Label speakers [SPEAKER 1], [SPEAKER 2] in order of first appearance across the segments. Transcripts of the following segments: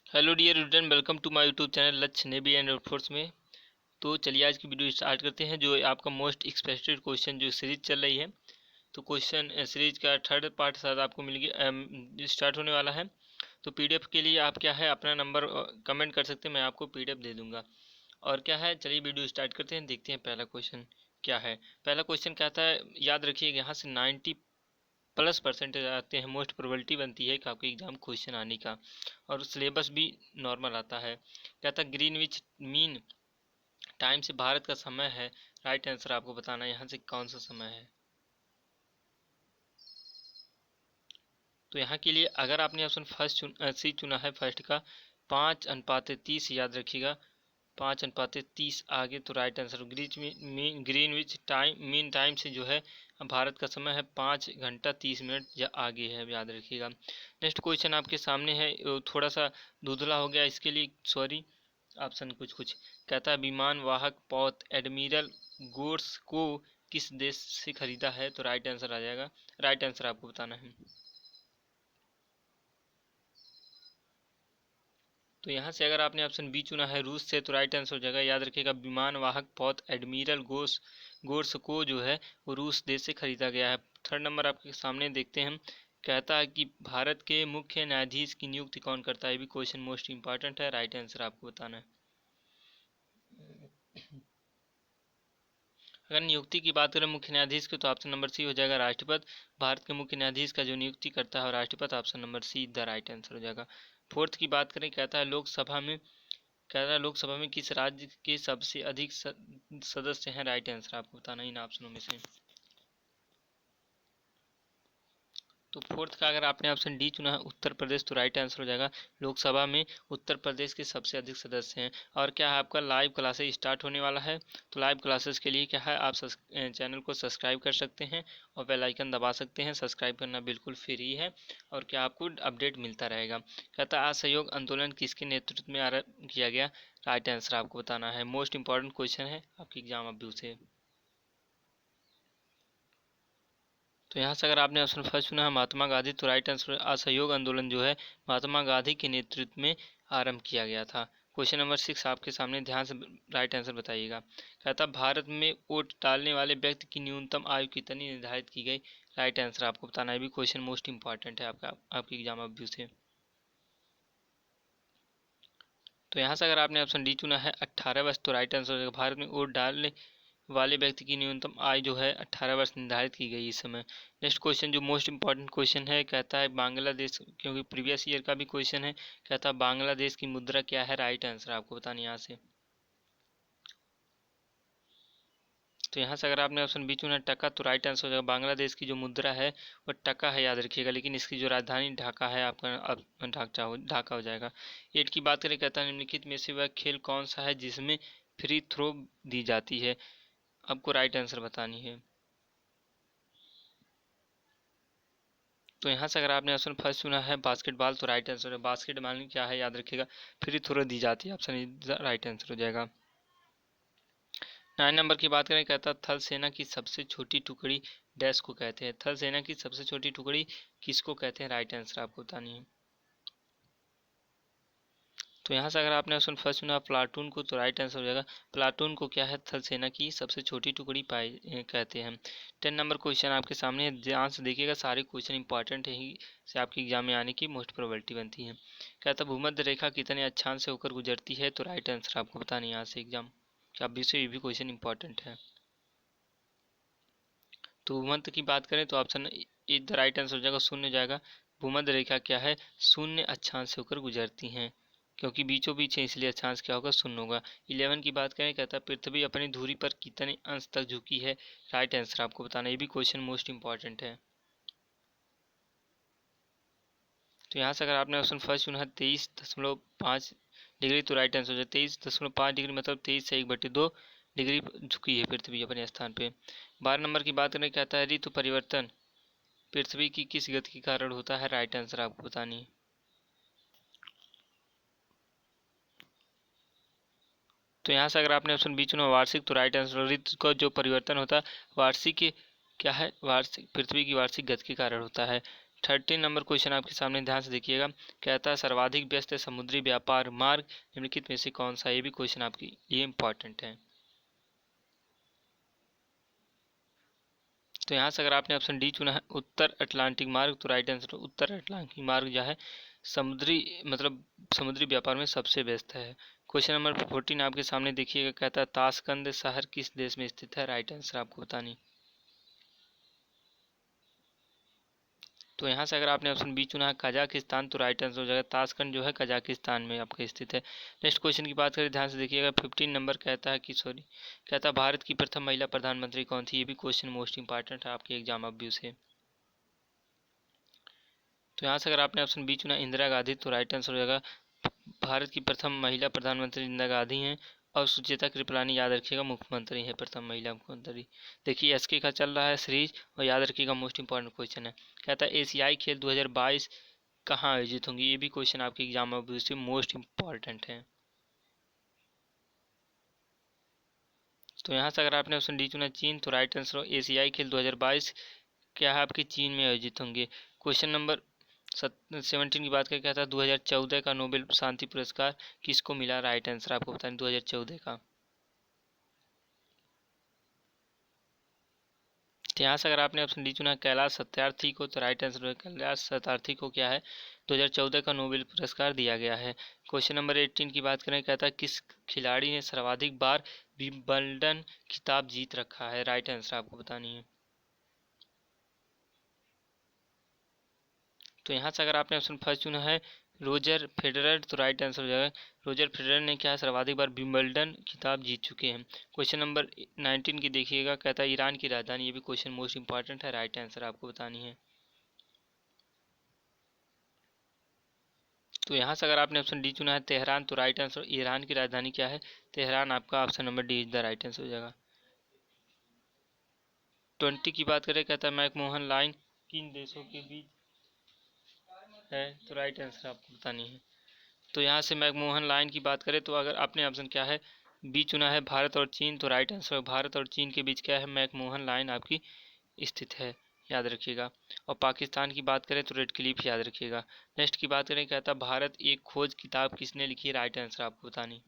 [SPEAKER 1] Hello dear student, welcome to my YouTube channel Lakshya navy and air force में। तो चलिए आज की वीडियो स्टार्ट करते हैं। जो आपका मोस्ट एक्सपेक्टेड क्वेश्चन जो सीरीज चल रही है, तो क्वेश्चन सीरीज का थर्ड पार्ट शायद आपको मिल गया, स्टार्ट होने वाला है। तो पीडीएफ के लिए आप क्या है अपना नंबर कमेंट कर सकते हैं, मैं आपको पीडीएफ दे दूंगा। और क्या है, चलिए वीडियो स्टार्ट करते हैं, देखते हैं पहला क्वेश्चन क्या है। पहला क्वेश्चन कहता है, याद रखिएगा यहाँ से 90+ परसेंटेज आते हैं, मोस्ट प्रोबेबिलिटी बनती है कि आपके एग्जाम क्वेश्चन आने का। और सिलेबस भी नॉर्मल आता है। कहता है ग्रीनविच मीन टाइम से भारत का समय है। राइट आंसर आपको बताना है यहाँ से कौन सा समय है। तो यहाँ के लिए अगर आपने ऑप्शन फर्स्ट सी चुना है फर्स्ट का, 5:30 याद रखिएगा, 5:30 आगे तो right answer. Greenwich time mean time से जो है भारत का समय है 5 घंटा 30 मिनट या आगे है, याद रखिएगा। नेक्स्ट क्वेश्चन आपके सामने है, थोड़ा सा धुंधला हो गया, इसके लिए सॉरी। ऑप्शन कुछ कुछ कहता है, विमान वाहक पौध एडमिरल गोर्स को किस देश से खरीदा है, तो राइट आंसर आ जाएगा। राइट आंसर आपको बताना है। तो यहाँ से अगर आपने ऑप्शन बी चुना है रूस से, तो राइट आंसर हो जाएगा। याद रखिएगा, विमान वाहक पौध एडमिरल गोर्स को जो है वो रूस देश से खरीदा गया है। थर्ड नंबर आपके सामने देखते हैं। कहता है कि भारत के मुख्य न्यायाधीश की नियुक्ति कौन करता है, ये भी क्वेश्चन मोस्ट इंपॉर्टेंट है, राइट आंसर आपको बताना है। अगर नियुक्ति की बात करें मुख्य न्यायाधीश की, तो ऑप्शन नंबर सी हो जाएगा राष्ट्रपति। भारत के मुख्य न्यायाधीश का जो नियुक्ति करता है राष्ट्रपति, option number see the right answer हो जाएगा। फोर्थ की बात करें, कहता है लोकसभा में किस राज्य के सबसे अधिक सदस्य हैं, राइट आंसर आपको बताना इन ऑप्शनों में से। तो फोर्थ का अगर आपने ऑप्शन डी चुना है उत्तर प्रदेश, तो राइट आंसर हो जाएगा। लोकसभा में उत्तर प्रदेश के सबसे अधिक सदस्य हैं। और क्या है, आपका लाइव क्लासेस स्टार्ट होने वाला है। तो लाइव क्लासेस के लिए क्या है, आप चैनल को सब्सक्राइब कर सकते हैं और बेल आइकन दबा सकते हैं। सब्सक्राइब करना बिल्कुल फ्री है और क्या आपको अपडेट मिलता रहेगा। कहता है, असहयोग आंदोलन किसके नेतृत्व में आरंभ किया गया, राइट आंसर आपको बताना है। मोस्ट इंपॉर्टेंट क्वेश्चन है आपके एग्जाम अभी से। तो यहाँ से अगर आपने ऑप्शन फर्स्ट चुना है महात्मा गांधी, तो राइट आंसर। असहयोग आंदोलन जो है महात्मा गांधी के नेतृत्व में आरंभ किया गया था। क्वेश्चन नंबर 6 आपके सामने, ध्यान से राइट आंसर बताइएगा। कहता भारत में वोट डालने वाले व्यक्ति की न्यूनतम आयु कितनी निर्धारित की गई, राइट आंसर आपको बताना है। भी क्वेश्चन मोस्ट इंपॉर्टेंट है आपके एग्जाम अभी से। तो यहाँ से अगर आपने ऑप्शन डी चुना है 18 वर्ष, तो राइट आंसर हो जाएगा। भारत में वोट डालने वाले व्यक्ति की न्यूनतम आयु जो है 18 वर्ष निर्धारित की गई इस समय। नेक्स्ट क्वेश्चन जो मोस्ट इंपॉर्टेंट क्वेश्चन है, कहता है बांग्लादेश, क्योंकि प्रीवियस ईयर का भी क्वेश्चन है। कहता है बांग्लादेश की मुद्रा क्या है, राइट आंसर आपको बताना यहाँ से। तो यहाँ से अगर आपने ऑप्शन बी चुना टका, तो राइट आंसर हो जाएगा। बांग्लादेश की जो मुद्रा है वो टका है, याद रखिएगा। लेकिन इसकी जो राजधानी ढाका है आपका, अब ढाका हो जाएगा। 8 की बात करें, कहता है निम्नलिखित में से वह खेल कौन सा है जिसमें फ्री थ्रो दी जाती है, आपको राइट आंसर बतानी है। तो यहाँ से अगर आपने ऑप्शन फर्स्ट चुना है बास्केटबॉल, तो राइट आंसर है। बास्केटबॉल में क्या है, याद रखिएगा, फ्री थ्रो दी जाती है, ऑप्शन राइट आंसर हो जाएगा। 9 नंबर की बात करें, कहता थल सेना की सबसे छोटी टुकड़ी डैश को कहते हैं। थल सेना की सबसे छोटी टुकड़ी किसको कहते हैं, राइट आंसर आपको बतानी है। तो यहाँ से अगर आपने ऑप्शन फर्स्ट चुना प्लाटून को, तो राइट आंसर हो जाएगा। प्लाटून को क्या है, थल सेना की सबसे छोटी टुकड़ी पाई कहते हैं। 10 नंबर क्वेश्चन आपके सामने है, ध्यान से देखिएगा, सारे क्वेश्चन इंपॉर्टेंट है ही से आपके एग्जाम में आने की मोस्ट प्रोबेबिलिटी बनती है। कहता भूमध्य रेखा कितने अक्षांश से होकर गुजरती है, तो राइट आंसर आपको बताना है यहाँ से एग्जाम क्या अभी से, ये भी क्वेश्चन इंपॉर्टेंट है। तो भूमध्य की बात करें तो option A the right answer हो जाएगा, शून्य हो जाएगा। भूमध्य रेखा क्या है, शून्य अक्षांश से होकर गुजरती हैं, क्योंकि बीचों बीच है इसलिए अक्षांश क्या होगा, शून्य होगा। 11 की बात करें, कहता है पृथ्वी अपनी धुरी पर कितने अंश तक झुकी है, राइट आंसर आपको बताना है। ये भी क्वेश्चन मोस्ट इंपॉर्टेंट है। तो यहाँ से अगर आपने ऑप्शन फर्स्ट चुना है 23.5 डिग्री, तो राइट आंसर हो जाए। 23.5 डिग्री मतलब 23 से 1/2 डिग्री झुकी है पृथ्वी अपने स्थान पे। 12 नंबर की बात करें, कहता है ऋतु परिवर्तन पृथ्वी की किस गति के कारण होता है, राइट आंसर आपको बतानी है। तो यहाँ से अगर आपने ऑप्शन बी चुना वार्षिक, तो राइट आंसर। ऋतु का जो परिवर्तन होता है वार्षिक क्या है, वार्षिक पृथ्वी की वार्षिक गति के कारण होता है। 13 नंबर क्वेश्चन आपके सामने, ध्यान से देखिएगा। कहता है सर्वाधिक व्यस्त समुद्री व्यापार मार्ग निम्नलिखित में से कौन सा। ये भी क्वेश्चन आपकी ये इंपॉर्टेंट है। तो यहाँ से अगर आपने ऑप्शन डी चुना है उत्तर अटलांटिक मार्ग, तो राइट आंसर उत्तर अटलांटिक मार्ग जो है समुद्री समुद्री व्यापार में सबसे व्यस्त है। क्वेश्चन नंबर 14 आपके सामने देखिएगा। कहता है ताशकंद शहर किस देश में स्थित है। राइट आंसर आपको बतानी। तो यहाँ से अगर आपने ऑप्शन बी चुना है कजाकिस्तान, तो राइट आंसर हो जाएगा ताशकंद जो है कजाकिस्तान में आपका स्थित है। नेक्स्ट क्वेश्चन की बात करें, ध्यान से देखिएगा। 15 नंबर कहता है कि कहता है भारत की प्रथम महिला प्रधानमंत्री कौन थी। ये भी क्वेश्चन मोस्ट इंपॉर्टेंट है आपके एग्जाम ऑफ व्यू से। तो यहाँ से अगर आपने ऑप्शन बी चुना इंदिरा गांधी, तो राइट आंसर हो जाएगा भारत की प्रथम महिला प्रधानमंत्री इंदिरा गांधी हैं। और सुचेता कृपलानी याद रखिएगा मुख्यमंत्री है, प्रथम महिला मुख्यमंत्री। देखिए एसके का चल रहा है सीरीज, और याद रखिएगा मोस्ट इंपॉर्टेंट क्वेश्चन है। कहता है एशियाई खेल 2022 कहाँ आयोजित होंगे। ये भी क्वेश्चन आपके एग्जाम में से मोस्ट इंपॉर्टेंट है। तो यहाँ से अगर आपने ऑप्शन डी चुना चीन, तो राइट आंसर एशियाई खेल 2022 क्या है आपके चीन में आयोजित होंगे। क्वेश्चन नंबर 17 की बात करें, क्या था 2014 का नोबेल शांति पुरस्कार किसको मिला। राइट आंसर आपको बताएं 2014 का। तो यहाँ से अगर आपने ऑप्शन डी चुना कैलाश सत्यार्थी को, तो राइट आंसर कैलाश सत्यार्थी को क्या है 2014 का नोबेल पुरस्कार दिया गया है। क्वेश्चन नंबर 18 की बात करें, कहता है किस खिलाड़ी ने सर्वाधिक बार विंबलडन खिताब जीत रखा है। राइट आंसर आपको बतानी है। तो यहाँ से अगर आपने ऑप्शन फर्स्ट चुना है रोजर फेडरर, तो राइट आंसर हो जाएगा रोजर फेडरर ने क्या है सर्वाधिक बार विंबलडन खिताब जीत चुके हैं। क्वेश्चन नंबर 19 की देखिएगा। कहता है ईरान की राजधानी। ये भी क्वेश्चन मोस्ट इंपॉर्टेंट है, राइट आंसर आपको बतानी है। तो यहाँ से अगर आपने ऑप्शन डी चुना है तेहरान, तो राइट आंसर ईरान की राजधानी क्या है तेहरान, आपका option number D is the right answer हो जाएगा। 20 की बात करें, कहता है मैकमोहन लाइन किन देशों के बीच है, तो राइट आंसर आपको बतानी है। तो यहाँ से मैकमोहन लाइन की बात करें, तो अगर आपने ऑप्शन क्या है बी चुना है भारत और चीन, तो राइट आंसर भारत और चीन के बीच क्या है मैकमोहन लाइन आपकी स्थित है, याद रखिएगा। और पाकिस्तान की बात करें तो रेड क्लिफ याद रखिएगा। नेक्स्ट की बात करें, कहता भारत एक खोज किताब किसने लिखी है। राइट आंसर आपको बतानी।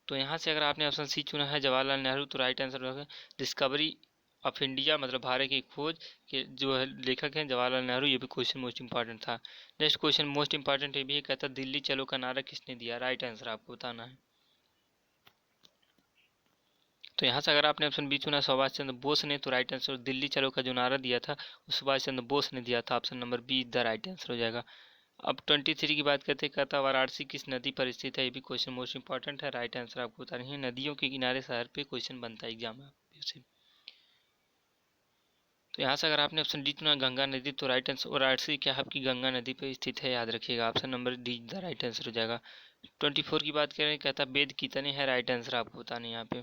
[SPEAKER 1] तो यहाँ से अगर आपने ऑप्शन सी चुना है जवाहरलाल नेहरू, तो राइट आंसर होगा डिस्कवरी ऑफ इंडिया, मतलब भारत की खोज के जो है लेखक हैं जवाहरलाल नेहरू। ये भी क्वेश्चन मोस्ट इंपॉर्टेंट था। नेक्स्ट क्वेश्चन मोस्ट इंपॉर्टेंट ये भी है, कहता दिल्ली चलो का नारा किसने दिया। राइट आंसर आपको बताना है। तो यहाँ से अगर आपने ऑप्शन बी चुना सुभाष चंद्र बोस ने, तो राइट आंसर दिल्ली चलो का जो नारा दिया था वो सुभाष चंद्र बोस ने दिया था, option number be the right answer हो जाएगा। अब 23 की बात करते हैं, कहता वाराणसी किस नदी पर स्थित है। ये भी क्वेश्चन मोस्ट इंपॉर्टेंट है, राइट आंसर आपको बता रही है। नदियों के किनारे शहर पे क्वेश्चन बनता है एग्जाम में से। तो यहाँ से अगर आपने ऑप्शन डी चुना गंगा नदी, तो राइट आंसर वाराणसी क्या है आपकी गंगा नदी पर स्थित है, याद रखिएगा option number D the right answer हो जाएगा। 24 की बात करें, कहता वेद कितने हैं। राइट आंसर आपको बताना है यहाँ पे।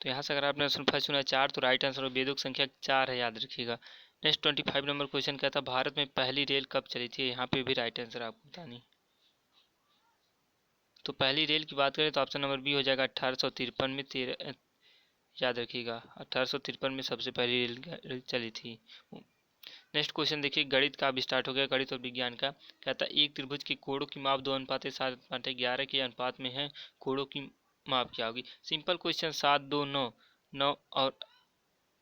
[SPEAKER 1] तो यहाँ से अगर आपने ऑप्शन फर्स्ट चुना 4, तो राइट आंसर वेदों की संख्या 4 है, याद रखिएगा। नेक्स्ट 25 नंबर क्वेश्चन कहता भारत में पहली रेल कब चली थी। यहाँ पे भी राइट आंसर आपको बतानी। तो पहली रेल की बात करें तो ऑप्शन नंबर बी हो जाएगा 1853 में। याद रखिएगा 1853 में सबसे पहली रेल चली थी। नेक्स्ट क्वेश्चन देखिए, गणित का अब स्टार्ट हो गया, गणित और विज्ञान का। कहता है एक त्रिभुज के कोणों की माप 2:7:11 के अनुपात में है, कोणों की माप क्या होगी। सिंपल क्वेश्चन 7 2 9 9 और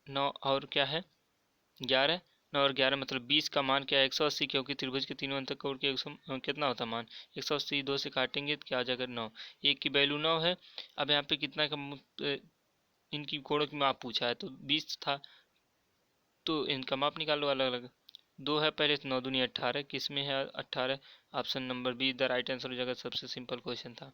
[SPEAKER 1] 9 और क्या है 11, 9 और 11 मतलब 20 का मान क्या है 180, क्योंकि त्रिभुज के तीनों अंत कोण के 100 कितना होता है मान 180। 2 से काटेंगे तो क्या आ जाएगा 9। एक की वैल्यू 9 है। अब यहाँ पे कितना का इनकी कोणों की माप पूछा है, तो 20 था, तो इनका माप निकालो अलग अलग। 2 है पहले, तो 9 दूनी 18, किस में है 18, option number be the right answer हो जाएगा। सबसे सिंपल क्वेश्चन था।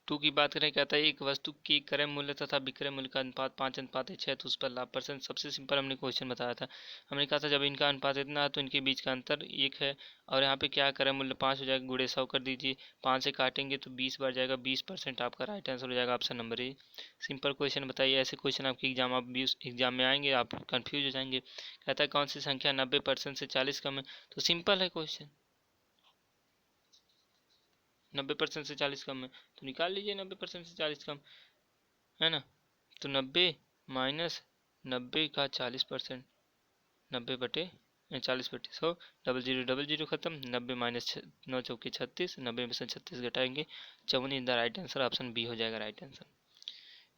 [SPEAKER 1] 2 की बात करें, कहता है एक वस्तु की क्रय मूल्य तथा विक्रय मूल्य का अनुपात 5:6 तो उस पर लाभ परसेंट। सबसे सिंपल हमने क्वेश्चन बताया था। हमने कहा था जब इनका अनुपात इतना है तो इनके बीच का अंतर 1 है। और यहाँ पे क्या क्रय मूल्य 5 हो जाएगा, गुणे 100 कर दीजिए, 5 से काटेंगे तो 20 बढ़ जाएगा, 20% आपका राइट आंसर हो जाएगा, option number A. Simple question बताइए, ऐसे क्वेश्चन आपके एग्जाम में आएंगे, आप कन्फ्यूज हो जाएंगे। कहता है कौन सी संख्या 90% से 40 कम है, तो सिंपल है क्वेश्चन। 90% से 40 कम है तो निकाल लीजिए 90% से 40 कम, है ना। तो 90 माइनस 90 का 40%, 90/40/100, डबल जीरो खत्म, 90 माइनस 9 चौके 36, 90 में से 36 घटाएंगे 54 in the right answer, option B हो जाएगा राइट आंसर।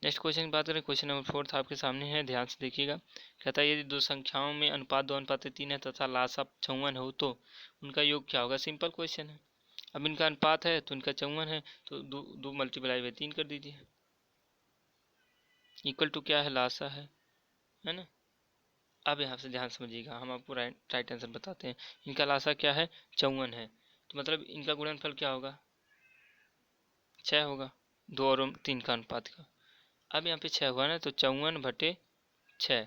[SPEAKER 1] नेक्स्ट क्वेश्चन की बात करें, क्वेश्चन नंबर 4 आपके सामने है, ध्यान से देखिएगा। कहता है यदि दो संख्याओं में अनुपात 2:3 है तथा लासा 54 हो तो उनका योग क्या होगा। सिंपल क्वेश्चन है। अब इनका अनुपात है तो इनका 54 है तो दो मल्टीप्लाई बाई 3 कर दीजिए, इक्वल टू क्या है, लासा है ना। अब यहाँ से ध्यान समझिएगा, हम आपको राइट आंसर बताते हैं। इनका लासा क्या है, 54 है, तो मतलब इनका गुणनफल क्या होगा, 6 होगा, 2 और 3 का अनुपात का। अब यहाँ पे 6 हुआ ना, तो 54/6,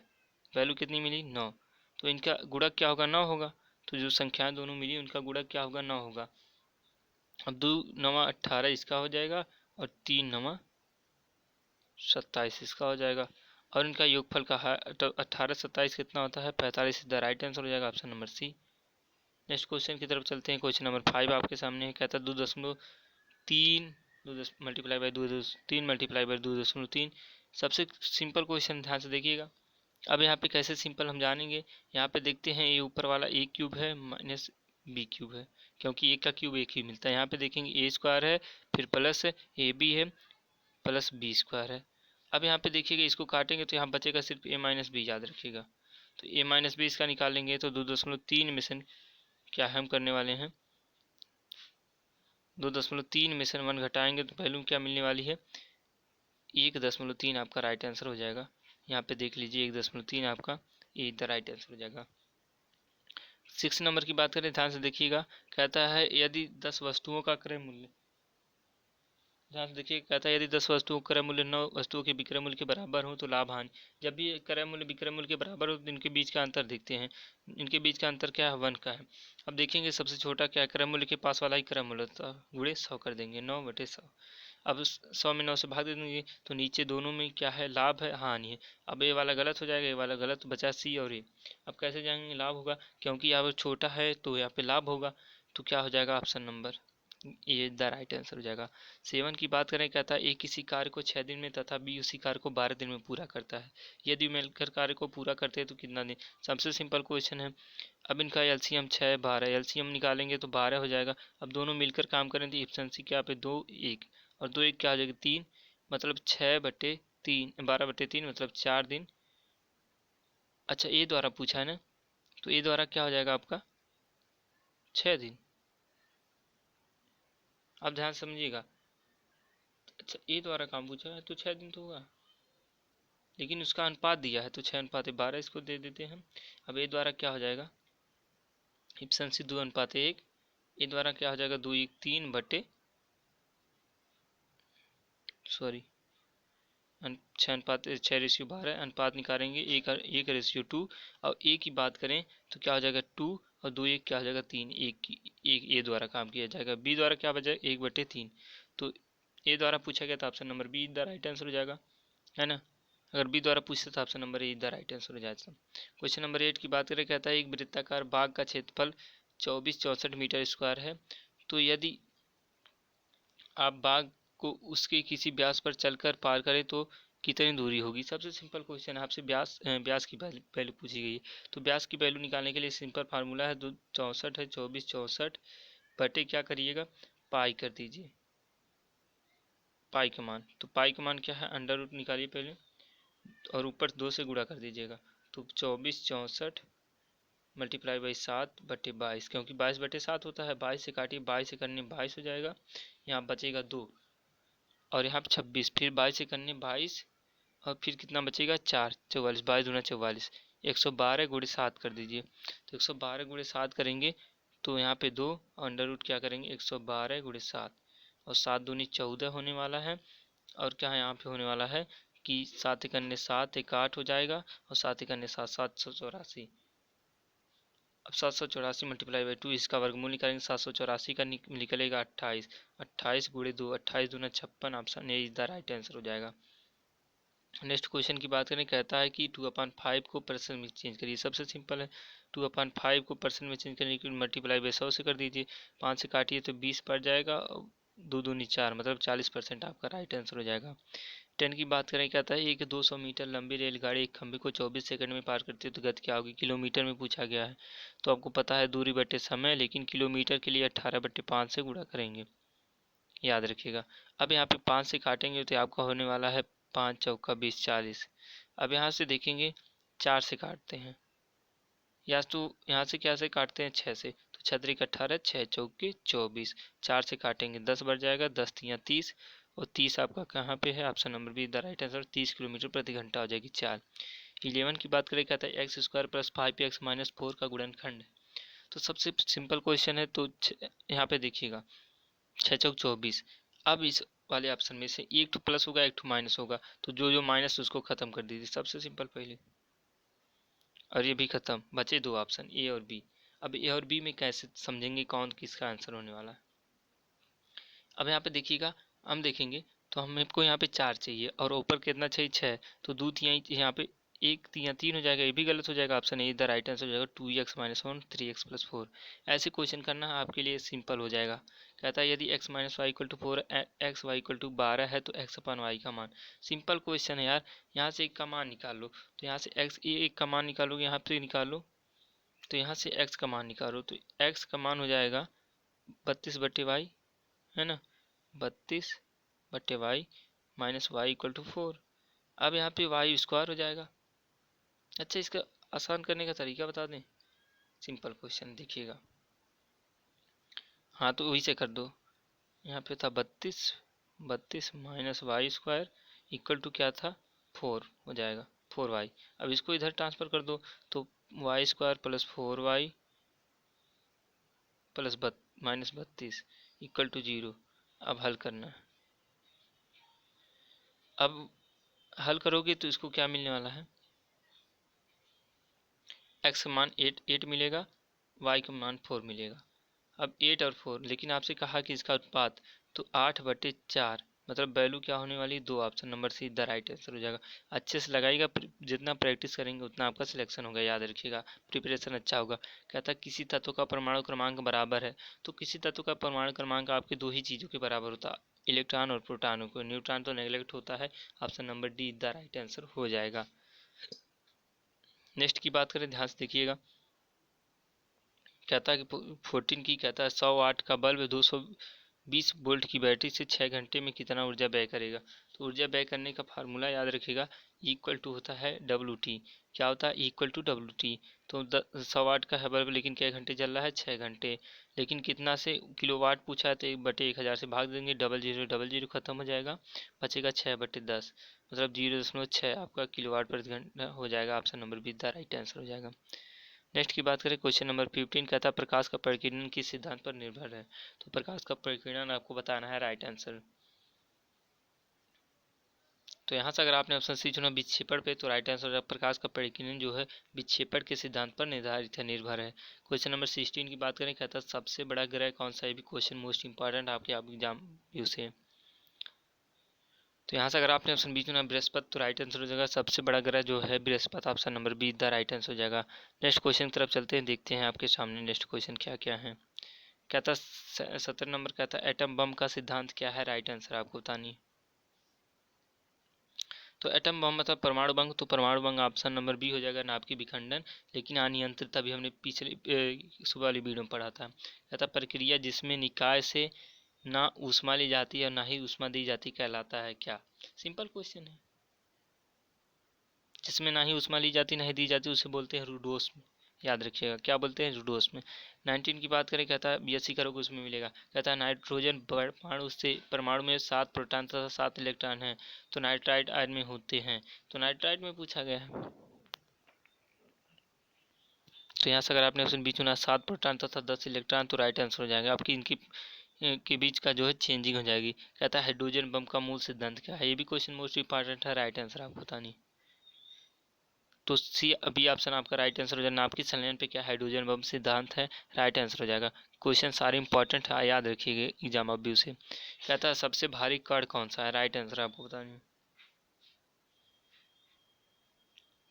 [SPEAKER 1] वैल्यू कितनी मिली, 9, तो इनका गुणक क्या होगा, 9 होगा। तो जो संख्याएं दोनों मिली उनका गुणक क्या होगा, 9 होगा। अब 2 9 18 इसका हो जाएगा और 3 9 27 इसका हो जाएगा, और इनका योगफल का है तो 18 27 कितना होता है, 45, द राइट आंसर हो जाएगा option number C. Next question की तरफ चलते हैं। क्वेश्चन नंबर 5 आपके सामने है। कहता है 2.3 मल्टीप्लाई बाई 2.3 मल्टीप्लाई बाई 2.3। सबसे सिंपल क्वेश्चन, ध्यान से देखिएगा। अब यहाँ पे कैसे सिंपल हम जानेंगे, यहाँ पे देखते हैं ये ऊपर वाला ए क्यूब है माइनस बी क्यूब है, क्योंकि एक का क्यूब एक ही मिलता है। यहाँ पे देखेंगे ए स्क्वायर है, फिर प्लस ए बी है, प्लस बी स्क्वायर है। अब यहाँ पे देखिएगा, इसको काटेंगे तो यहाँ बचेगा सिर्फ ए माइनस बी, याद रखिएगा। तो ए माइनस बी इसका निकालेंगे तो 2.3 में से क्या हम करने वाले हैं, 2.3 में से 1 घटाएंगे तो वैल्यू क्या मिलने वाली है, 1.3 आपका राइट आंसर हो जाएगा। यहाँ पे देख लीजिए 1.3 आपका ए द राइट आंसर हो जाएगा। 6 नंबर की बात करें, ध्यान से देखिएगा। कहता है यदि 10 वस्तुओं का क्रय मूल्य, ध्यान से देखिए, कहता है यदि 10 वस्तुओं का क्रय मूल्य 9 वस्तुओं के विक्रय मूल्य के बराबर हो तो लाभ हानि। जब भी क्रय मूल्य विक्रय मूल्य के बराबर हो तो इनके बीच का अंतर देखते हैं। इनके बीच का अंतर क्या है, 1 का है। अब देखेंगे सबसे छोटा क्या है, क्रय मूल्य के पास वाला ही क्रय मूल्य था, गुणे 100 कर देंगे, 9/100। अब 100 में 9 से भाग दे देंगे तो नीचे दोनों में क्या है, लाभ है हानि है। अब ये वाला गलत हो जाएगा, ये वाला गलत, तो बचा सी और ए। अब कैसे जाएंगे, लाभ होगा, क्योंकि यहाँ पर छोटा है तो यहाँ पे लाभ होगा, तो क्या हो जाएगा ऑप्शन नंबर ये द राइट आंसर हो जाएगा। 7 की बात करें, कहता है ए किसी कार्य को 6 दिन में तथा बी उसी कार्य को 12 दिन में पूरा करता है। यदि मिलकर कार्य को पूरा करते हैं तो कितना दिन। सबसे सिंपल क्वेश्चन है। अब इनका एलसीएम 6 12, एलसीएम निकालेंगे तो 12 हो जाएगा। अब दोनों मिलकर काम करें तो इफिशिएंसी क्या पे 2 1, और 2 1 क्या हो जाएगा 3, मतलब 6/3, 12/3 मतलब 4 दिन। अच्छा ए द्वारा पूछा है ना, तो ए द्वारा क्या हो जाएगा आपका 6 दिन। अब ध्यान समझिएगा। अच्छा ए द्वारा काम पूछा है तो 6 दिन तो होगा, लेकिन उसका अनुपात दिया है तो 6:12 इसको दे देते हैं। अब ए द्वारा क्या हो जाएगा, इफिशिएंसी 2:1। ए द्वारा क्या हो जाएगा 2 1 3 बटे, सॉरी 6:12, अनुपात निकालेंगे 1:2। और ए की बात करें तो क्या हो जाएगा 2, और 2 1 क्या हो जाएगा 3, एक ए द्वारा काम किया जाएगा। बी द्वारा क्या बचा 1/3, तो ए द्वारा पूछा गया था option number be the right answer हो जाएगा, है ना। अगर बी द्वारा पूछते तो option number A the right answer हो जाएगा। क्वेश्चन नंबर 8 की बात करें, कहता है एक वृत्ताकार बाग का क्षेत्रफल 2464 मीटर स्क्वायर है, तो यदि आप बाग को उसके किसी व्यास पर चलकर पार करें तो कितनी दूरी होगी। सबसे सिंपल क्वेश्चन है, आपसे व्यास की वैल्यू पूछी गई है। तो व्यास की वैल्यू निकालने के लिए सिंपल फार्मूला है, 64 है 2464 बटे क्या करिएगा, पाई कर दीजिए, पाई का मान। तो पाई का मान क्या है, अंडर रूट निकालिए पहले और ऊपर 2 से गुणा कर दीजिएगा। तो 2464 मल्टीप्लाई बाई 7/22, क्योंकि 22/7 होता है। 22 से काटिए, 22 से करने 22 हो जाएगा, यहाँ बचेगा 2, और यहाँ पे 26, फिर 22 से करने 22, और फिर कितना बचेगा 4, 44, 22 दूना 44, 112 गुणे 7 कर दीजिए। तो 112 गुणे 7 करेंगे तो यहाँ पे 2, अंडर रूट क्या करेंगे 112 गुणे 7, और 7 दूनी 14 होने वाला है। और क्या है यहाँ पे होने वाला है कि 7 करने 7 एक 8 हो जाएगा, और 7 करने 7 784। अब 784 मल्टीप्लाई बाई 2, इसका वर्गमूल निकालेंगे, 784 का निकलेगा 28, 28 गुणे 2, 28 दूना 56, option A is the right answer हो जाएगा। नेक्स्ट क्वेश्चन की बात करें, कहता है कि 2/5 को परसेंट में चेंज करिए। सबसे सिंपल है, 2/5 को परसेंट में चेंज करने के लिए मल्टीप्लाई बाई 100 से कर दीजिए, 5 से काटिए तो 20 पड़ जाएगा, दो दूनी 4 मतलब 40% आपका राइट आंसर हो जाएगा। 10 की बात करें, क्या था, एक 200 मीटर लंबी रेलगाड़ी एक खंभे को 24 सेकंड में पार करती है तो गति क्या होगी, किलोमीटर में पूछा गया है। तो आपको पता है दूरी बटे समय, लेकिन किलोमीटर के लिए 18/5 से गुणा करेंगे, याद रखिएगा। अब यहाँ पे 5 से काटेंगे तो आपका होने वाला है 5 चौका 20 40। अब यहाँ से देखेंगे 4 से काटते हैं, या तो यहाँ से क्या से काटते हैं 6 से, तो 6 18 6 चौके 24, 4 से काटेंगे 10 बढ़ जाएगा, 10 तियाँ 30, और 30 आपका कहाँ पे है, option number be the right answer, 30 kilometre प्रति घंटा हो जाएगी चाल। 11 की बात करें, क्या था, एक्स स्क्वायर प्लस 5x-4 का गुणनखंड। तो सबसे सिंपल क्वेश्चन है, तो यहाँ पे देखिएगा 6 चौक 24। अब इस वाले ऑप्शन में से एक तो प्लस होगा एक तो माइनस होगा, तो जो जो माइनस उसको खत्म कर दीजिए, सबसे सिंपल पहले, और ये भी खत्म, बचे दो ऑप्शन ए और बी। अब ए और बी में कैसे समझेंगे कौन किसका आंसर होने वाला है। अब यहाँ पे देखिएगा, हम देखेंगे तो हमको यहाँ पे 4 चाहिए और ऊपर कितना चाहिए 6, तो दो तिहाई यहाँ पे एक तिहाई 3 हो जाएगा, ये भी गलत हो जाएगा, option A the right answer हो जाएगा 2x-1 3x+4। ऐसे क्वेश्चन करना आपके लिए सिंपल हो जाएगा। कहता है यदि x-y = 4 x y = 12 है तो x/y का मान। सिंपल क्वेश्चन है यार, यहाँ से एक का मान निकाल लो, तो यहाँ से x एक का मान निकालोगे, यहाँ पे निकालो, तो यहाँ से x का मान निकालो, तो x का मान हो जाएगा 32/y, है ना, 32/y माइनस y = 4। अब यहाँ पे वाई स्क्वायर हो जाएगा। अच्छा, इसका आसान करने का तरीका बता दें, सिंपल क्वेश्चन देखिएगा, हाँ तो वही से कर दो। यहाँ पे था 32, 32 माइनस y² इक्वल टू क्या था 4 हो जाएगा, 4y। अब इसको इधर ट्रांसफर कर दो, तो y² + 4y प्लस -32 = 0। अब हल करना है। अब हल करोगे तो इसको क्या मिलने वाला है, x का मान 8 मिलेगा, y का मान 4 मिलेगा। अब 8 और 4, लेकिन आपसे कहा कि इसका उत्पाद, तो 8/4 मतलब वैल्यू क्या होने वाली, 2, option number see the right answer हो जाएगा। अच्छे से लगाइएगा, जितना प्रैक्टिस करेंगे उतना आपका सिलेक्शन होगा, याद रखिएगा, प्रिपरेशन अच्छा होगा। कहता है किसी तत्व का परमाणु क्रमांक बराबर है, तो किसी तत्व का परमाणु क्रमांक आपके दो ही चीज़ों के बराबर होता है, इलेक्ट्रॉन और प्रोटॉनों को, न्यूट्रॉन तो नेगलेक्ट होता है, option number D the right answer हो जाएगा। नेक्स्ट की बात करें, ध्यान से देखिएगा, कहता है कि 14 की, कहता है 100 वाट का बल्ब 220 वोल्ट की बैटरी से 6 घंटे में कितना ऊर्जा व्यय करेगा। तो ऊर्जा व्यय करने का फार्मूला याद रखिएगा, इक्वल टू होता है WT। क्या होता है, इक्वल टू WT। तो 100 वाट का है बल्ब, लेकिन क्या घंटे चल रहा है, 6 घंटे, लेकिन कितना से किलोवाट पूछा है, तो 1/1000 से भाग देंगे, 0000 खत्म हो जाएगा, बचेगा 6/10, मतलब 0.6 आपका किलोवाट प्रति घंटा हो जाएगा, option number be the right answer हो जाएगा। नेक्स्ट की बात करें, क्वेश्चन नंबर 15 कहता है प्रकाश का परिकीर्णन किस सिद्धांत पर निर्भर है। तो प्रकाश का परिकीर्णन आपको बताना है, राइट आंसर। तो यहाँ से अगर आपने ऑप्शन सी चुना विक्षेपण पे, तो राइट आंसर प्रकाश का परिकीर्णन जो है विक्षेपण के सिद्धांत पर निर्धारित है, निर्भर है। क्वेश्चन नंबर 16 की बात करें, कहता है सबसे बड़ा ग्रह कौन सा है, भी क्वेश्चन मोस्ट इंपॉर्टेंट आपके एग्जाम व्यू से। तो यहाँ से अगर आपने ऑप्शन बी चुना बृहस्पति, तो राइट आंसर हो जाएगा सबसे बड़ा ग्रह जो है Brihaspati, option number be the right answer हो जाएगा। नेक्स्ट क्वेश्चन की तरफ चलते हैं, देखते हैं आपके सामने नेक्स्ट क्वेश्चन क्या क्या है। कहता 17 नंबर, कहता एटम बम का सिद्धांत क्या है, राइट आंसर आपको बतानी है। तो एटम बम मतलब परमाणु बम, तो परमाणु बम ऑप्शन नंबर बी हो जाएगा, नाभिक विखंडन, लेकिन अनियंत्रित भी हमने पिछले सुबह वाली वीडियो में पढ़ा था। कहता प्रक्रिया जिसमें निकाय से ना ऊष्मा ली जाती है और ना ही ऊष्मा दी जाती कहलाता है क्या। सिंपल क्वेश्चन है, जिसमें ना ही ऊष्मा ली जाती ना ही दी जाती उसे बोलते हैं रूडोष्म, याद रखिएगा, क्या बोलते हैं, रूडोष्म। 19 की बात करें, कहता है बीएससी करोगे उसमें मिलेगा, कहता है नाइट्रोजन परमाणु से परमाणु में 7 प्रोटॉन तथा 7 इलेक्ट्रॉन हैं, तो नाइट्राइड आयन में होते हैं, तो नाइट्राइड में पूछा गया है। तो यहाँ से अगर आपने ऑप्शन बी चुना 7 प्रोटॉन तथा 10 इलेक्ट्रॉन, तो राइट आंसर हो जाएगा आपकी, इनकी के बीच का जो है चेंजिंग हो जाएगी। कहता है हाइड्रोजन बम का मूल सिद्धांत क्या है, ये भी क्वेश्चन मोस्ट इंपॉर्टेंट है, राइट आंसर आपको बतानी। तो सी अभी ऑप्शन आपका राइट आंसर हो जाएगा, नाभिक के संलयन पे क्या हाइड्रोजन बम सिद्धांत है, राइट आंसर हो जाएगा। क्वेश्चन सारे इंपॉर्टेंट है, याद रखिएगा एग्जाम ऑफ व्यू से। कहता है सबसे भारी कण कौन सा है, राइट आंसर आपको बतानी।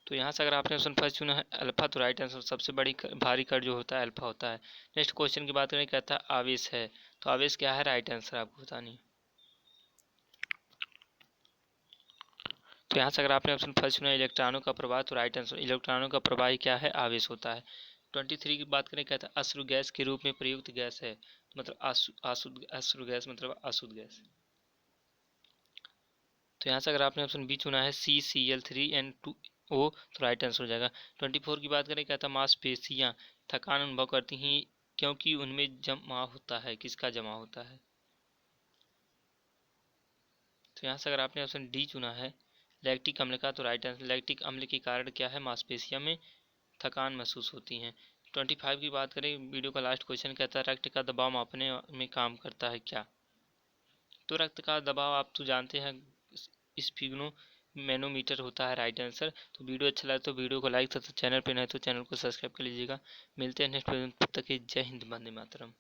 [SPEAKER 1] तो यहाँ से अगर आपने ऑप्शन फर्स्ट चुना है अल्फा, तो राइट आंसर सबसे भारी कण जो होता है अल्फा होता है। नेक्स्ट क्वेश्चन की बात करें, कहता है आवेश है, तो आवेश क्या है, राइट आंसर आपको बतानी है। तो यहाँ से अगर आपने ऑप्शन फर्स्ट चुना इलेक्ट्रॉनों का प्रवाह, तो राइट आंसर इलेक्ट्रॉनों का प्रवाह ही क्या है, आवेश होता है। 23 की बात करें, कहता है अश्रु गैस के रूप में प्रयुक्त गैस है, तो मतलब अश्रु गैस मतलब अशुद्ध गैस। तो यहाँ से अगर आपने ऑप्शन बी चुना है CCl3N2O, तो राइट आंसर हो जाएगा। 24 की बात करें, कहता मांसपेशियाँ थकान अनुभव करती हैं क्योंकि उनमें जमा होता है, किसका जमा होता है। तो यहाँ से अगर आपने ऑप्शन डी चुना है लैक्टिक अम्ल का, तो राइट आंसर लैक्टिक अम्ल के कारण क्या है, मांसपेशियों में थकान महसूस होती हैं। 25 की बात करें, वीडियो का लास्ट क्वेश्चन कहता है रक्त का दबाव मापने में काम करता है क्या। तो रक्त का दबाव आप तो जानते हैं स्फिग्नो मैनोमीटर होता है, राइट आंसर। तो वीडियो अच्छा लगा तो वीडियो को लाइक तथा चैनल पे नहीं तो चैनल को सब्सक्राइब कर लीजिएगा। मिलते हैं नेक्स्ट वीडियो में, तब तक के जय हिंद, वंदे मातरम।